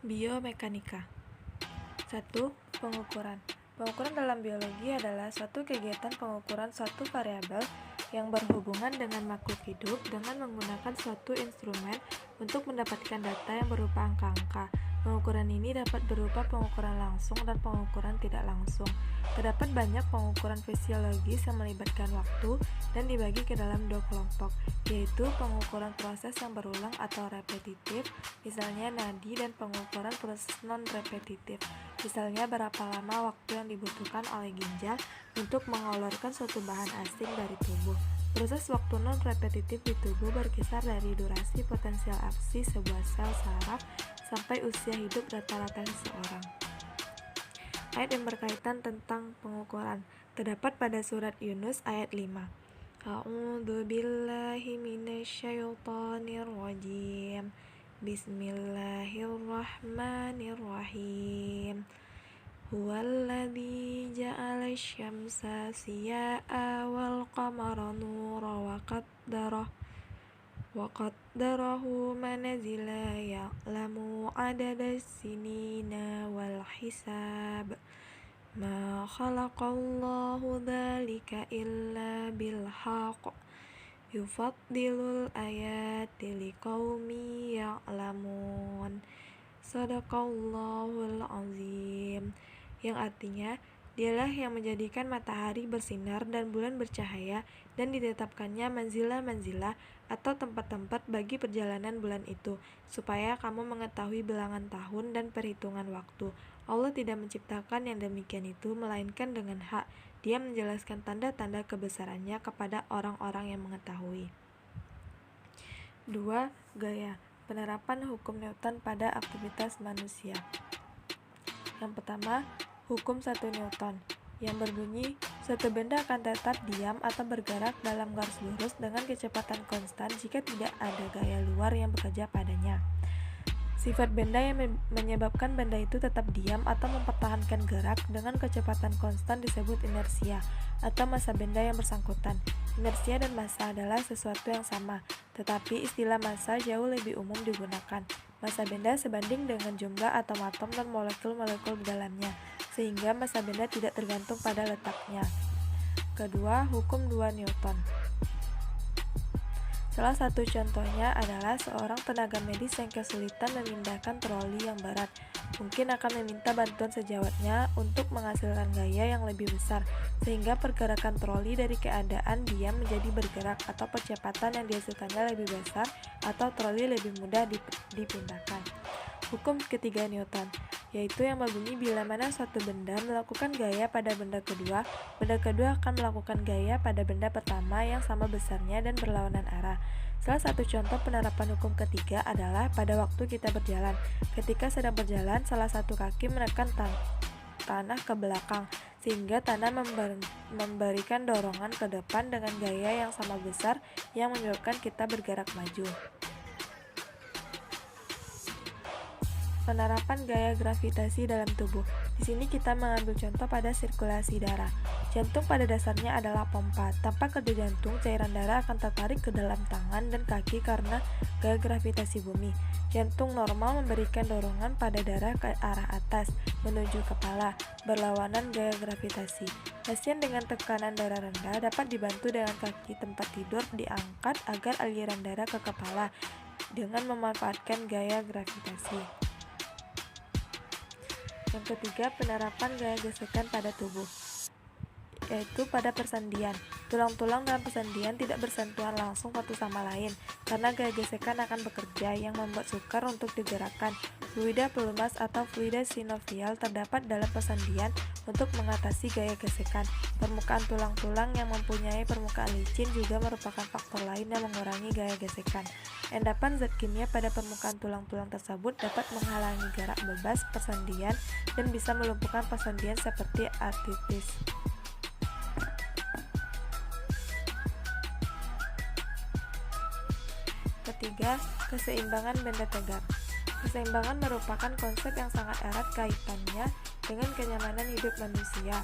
Biomekanika. 1. Pengukuran. Pengukuran dalam biologi adalah suatu kegiatan pengukuran suatu variabel yang berhubungan dengan makhluk hidup dengan menggunakan suatu instrumen untuk mendapatkan data yang berupa angka-angka. Pengukuran ini dapat berupa pengukuran langsung dan pengukuran tidak langsung. Terdapat banyak pengukuran fisiologis yang melibatkan waktu dan dibagi ke dalam dua kelompok, yaitu pengukuran proses yang berulang atau repetitif, misalnya nadi, dan pengukuran proses non-repetitif, misalnya berapa lama waktu yang dibutuhkan oleh ginjal untuk mengeluarkan suatu bahan asing dari tubuh. Proses waktu non-repetitif di tubuh berkisar dari durasi potensial aksi sebuah sel saraf sampai usia hidup rata-rata seseorang. Ayat yang berkaitan tentang pengukuran terdapat pada surat Yunus ayat 5. A'udzu billahi minasyaitonir rajim. Bismillahirrahmanirrahim. Huwallazi ja'ala asy-syamsa siyaa'a wal qamara nuran wa qaddarahu manazila ya'lamu adadas sinina wal hisab. Ma khalaqallahu dzalika illa bil haqq yufaddilul ayati liqaumi ya'lamun. Shadaqallahul azim. Yang artinya, dialah yang menjadikan matahari bersinar dan bulan bercahaya dan ditetapkannya manzilah-manzilah atau tempat-tempat bagi perjalanan bulan itu, supaya kamu mengetahui bilangan tahun dan perhitungan waktu. Allah tidak menciptakan yang demikian itu melainkan dengan hak. Dia menjelaskan tanda-tanda kebesarannya kepada orang-orang yang mengetahui. 2. Gaya. Penerapan hukum Newton pada aktivitas manusia. Yang pertama, hukum 1 Newton, yang berbunyi suatu benda akan tetap diam atau bergerak dalam garis lurus dengan kecepatan konstan jika tidak ada gaya luar yang bekerja padanya. Sifat benda yang menyebabkan benda itu tetap diam atau mempertahankan gerak dengan kecepatan konstan disebut inersia atau massa benda yang bersangkutan. Inersia dan massa adalah sesuatu yang sama, tetapi istilah massa jauh lebih umum digunakan. Massa benda sebanding dengan jumlah atom-atom dan molekul-molekul di dalamnya, sehingga massa benda tidak tergantung pada letaknya. Kedua, hukum 2 Newton. Salah satu contohnya adalah seorang tenaga medis yang kesulitan memindahkan troli yang berat. Mungkin akan meminta bantuan sejawatnya untuk menghasilkan gaya yang lebih besar, sehingga pergerakan troli dari keadaan diam menjadi bergerak atau percepatan yang dihasilkannya lebih besar atau troli lebih mudah dipindahkan. Hukum ketiga Newton, yaitu yang berbunyi bila mana suatu benda melakukan gaya pada benda kedua akan melakukan gaya pada benda pertama yang sama besarnya dan berlawanan arah. Salah satu contoh penerapan hukum ketiga adalah pada waktu kita berjalan. Ketika sedang berjalan, salah satu kaki menekan tanah ke belakang, sehingga tanah memberikan dorongan ke depan dengan gaya yang sama besar yang menyebabkan kita bergerak maju. Penerapan gaya gravitasi dalam tubuh. Di sini kita mengambil contoh pada sirkulasi darah. Jantung pada dasarnya adalah pompa. Tanpa kerja jantung, cairan darah akan tertarik ke dalam tangan dan kaki karena gaya gravitasi bumi. Jantung normal memberikan dorongan pada darah ke arah atas, menuju kepala, berlawanan gaya gravitasi. Pasien dengan tekanan darah rendah dapat dibantu dengan kaki tempat tidur diangkat agar aliran darah ke kepala dengan memanfaatkan gaya gravitasi. Yang ketiga, penerapan gaya gesekan pada tubuh, yaitu pada persendian. Tulang-tulang dalam persendian tidak bersentuhan langsung satu sama lain, karena gaya gesekan akan bekerja yang membuat sukar untuk digerakkan. Fluida pelumas atau fluida sinovial terdapat dalam persendian untuk mengatasi gaya gesekan. Permukaan tulang-tulang yang mempunyai permukaan licin juga merupakan faktor lain yang mengurangi gaya gesekan. Endapan zat kimia pada permukaan tulang-tulang tersebut dapat menghalangi gerak bebas persendian dan bisa melumpuhkan persendian seperti artritis. Ketiga, keseimbangan benda tegak. Keseimbangan merupakan konsep yang sangat erat kaitannya dengan kenyamanan hidup manusia.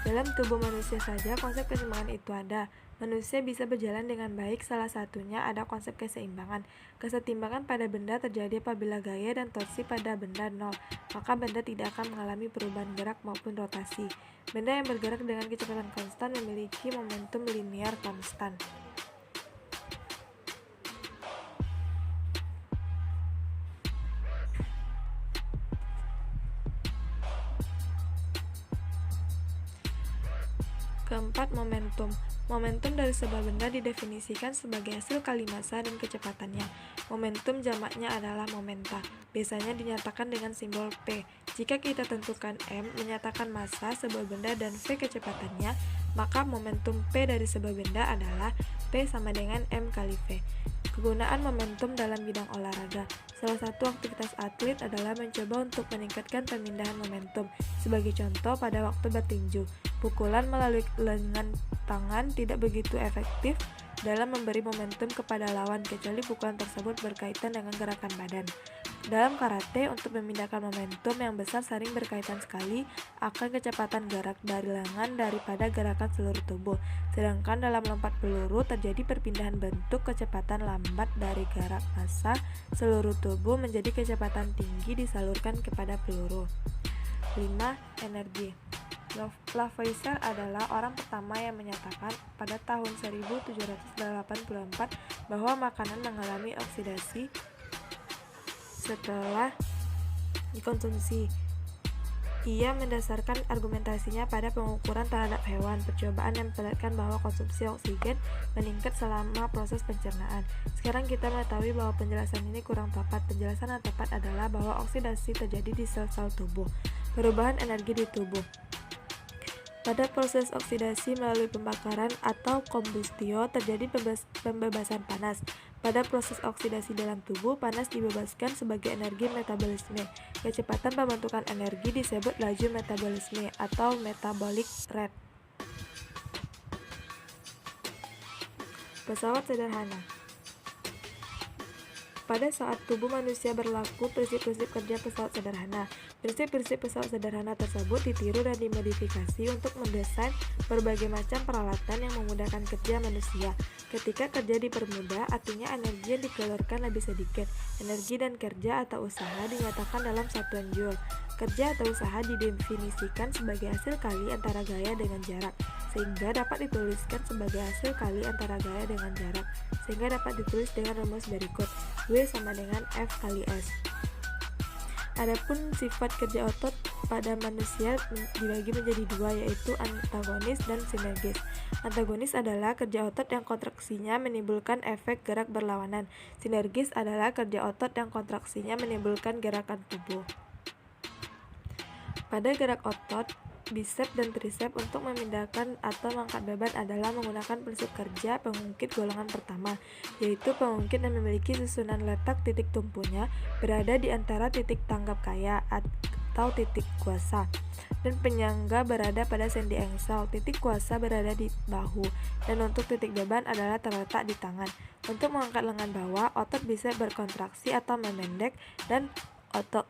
Dalam tubuh manusia saja konsep keseimbangan itu ada. manusia bisa berjalan dengan baik. Salah satunya ada konsep keseimbangan. Kesetimbangan pada benda terjadi apabila gaya dan torsi pada benda nol, maka benda tidak akan mengalami perubahan gerak maupun rotasi. Benda yang bergerak dengan kecepatan konstan memiliki momentum linear konstan. Keempat, momentum. Momentum dari sebuah benda didefinisikan sebagai hasil kali massa dan kecepatannya. Momentum jamaknya adalah momenta. Biasanya dinyatakan dengan simbol P. Jika kita tentukan M menyatakan massa sebuah benda dan V kecepatannya, maka momentum P dari sebuah benda adalah P sama dengan M kali V. Kegunaan momentum dalam bidang olahraga. Salah satu aktivitas atlet adalah mencoba untuk meningkatkan pemindahan momentum. Sebagai contoh, pada waktu bertinju, pukulan melalui lengan tangan tidak begitu efektif dalam memberi momentum kepada lawan, kecuali pukulan tersebut berkaitan dengan gerakan badan. Dalam karate, untuk memindahkan momentum yang besar sering berkaitan sekali akan kecepatan gerak dari lengan daripada gerakan seluruh tubuh. Sedangkan dalam lompat peluru terjadi perpindahan bentuk kecepatan lambat dari gerak massa seluruh tubuh menjadi kecepatan tinggi disalurkan kepada peluru. 5. Energi. Lavoisier adalah orang pertama yang menyatakan pada tahun 1784 bahwa makanan mengalami oksidasi setelah dikonsumsi. Ia mendasarkan argumentasinya pada pengukuran terhadap hewan, percobaan yang memperlihatkan bahwa konsumsi oksigen meningkat selama proses pencernaan. Sekarang kita mengetahui bahwa penjelasan ini kurang tepat. Penjelasan yang tepat adalah bahwa oksidasi terjadi di sel-sel tubuh. Perubahan energi di tubuh. Pada proses oksidasi melalui pembakaran atau kombustio terjadi pembebasan panas. Pada proses oksidasi dalam tubuh, panas dibebaskan sebagai energi metabolisme. Kecepatan pembentukan energi disebut laju metabolisme atau metabolic rate. Pesawat sederhana. Pada saat tubuh manusia berlaku prinsip-prinsip kerja pesawat sederhana. Prinsip-prinsip pesawat sederhana tersebut ditiru dan dimodifikasi untuk mendesain berbagai macam peralatan yang memudahkan kerja manusia. Ketika kerja dipermudah, artinya energi yang dikeluarkan lebih sedikit. Energi dan kerja atau usaha dinyatakan dalam satuan joule. Kerja atau usaha didefinisikan sebagai hasil kali antara gaya dengan jarak, sehingga dapat dituliskan sebagai hasil kali antara gaya dengan jarak, sehingga dapat ditulis dengan rumus berikut: W sama dengan F kali S. Adapun sifat kerja otot pada manusia dibagi menjadi dua, yaitu antagonis dan sinergis. Antagonis adalah kerja otot yang kontraksinya menimbulkan efek gerak berlawanan. Sinergis adalah kerja otot yang kontraksinya menimbulkan gerakan tubuh. Pada gerak otot, bisep dan trisep untuk memindahkan atau mengangkat beban adalah menggunakan prinsip kerja pengungkit golongan pertama, yaitu pengungkit yang memiliki susunan letak titik tumpunya berada di antara titik tanggap kaya atau titik kuasa, dan penyangga berada pada sendi engsel. Titik kuasa berada di bahu, dan untuk titik beban adalah terletak di tangan. Untuk mengangkat lengan bawah, otot bisep berkontraksi atau memendek, dan otot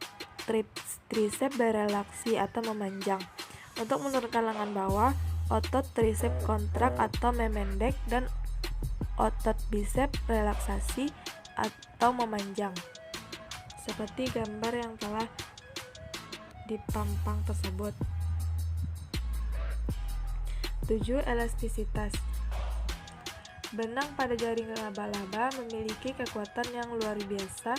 trisep berelaksi atau memanjang. Untuk menurunkan lengan bawah, otot trisep kontrak atau memendek, dan otot bisep relaksasi atau memanjang, seperti gambar yang telah dipampang tersebut. 7. Elastisitas. Benang pada jaring laba-laba memiliki kekuatan yang luar biasa.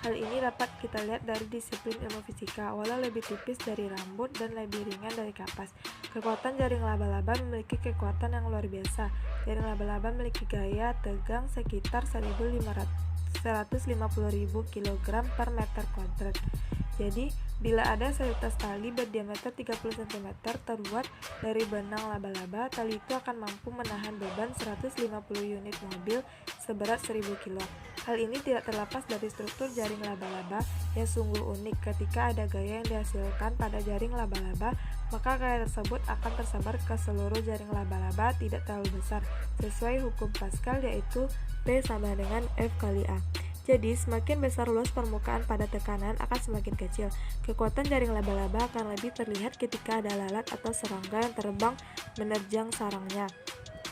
Hal ini dapat kita lihat dari disiplin ilmu fisika. Walau lebih tipis dari rambut dan lebih ringan dari kapas, kekuatan jaring laba-laba memiliki kekuatan yang luar biasa. Jaring laba-laba memiliki gaya tegang sekitar 150.000 kg per meter kuadrat. Jadi, bila ada seutas tali berdiameter 30 cm terbuat dari benang laba-laba, tali itu akan mampu menahan beban 150 unit mobil seberat 1000 kg. Hal ini tidak terlepas dari struktur jaring laba-laba yang sungguh unik. Ketika ada gaya yang dihasilkan pada jaring laba-laba, maka gaya tersebut akan tersebar ke seluruh jaring laba-laba tidak terlalu besar, sesuai hukum Pascal, yaitu P sama dengan F kali A. Jadi, semakin besar luas permukaan pada tekanan akan semakin kecil. Kekuatan jaring laba-laba akan lebih terlihat ketika ada lalat atau serangga yang terbang menerjang sarangnya.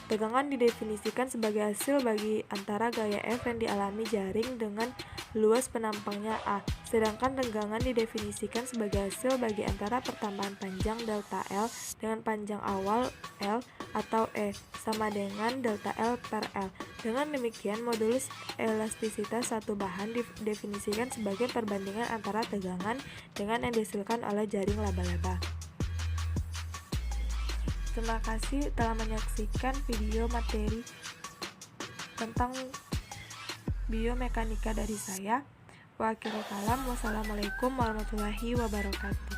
Tegangan didefinisikan sebagai hasil bagi antara gaya F yang dialami jaring dengan luas penampangnya A, sedangkan tegangan didefinisikan sebagai hasil bagi antara pertambahan panjang delta L dengan panjang awal L atau E sama dengan delta L per L. Dengan demikian, modulus elastisitas satu bahan didefinisikan sebagai perbandingan antara tegangan dengan yang dihasilkan oleh jaring laba-laba. Terima kasih telah menyaksikan video materi tentang biomekanika dari saya. Wa akhiru kalam. Wassalamualaikum warahmatullahi wabarakatuh.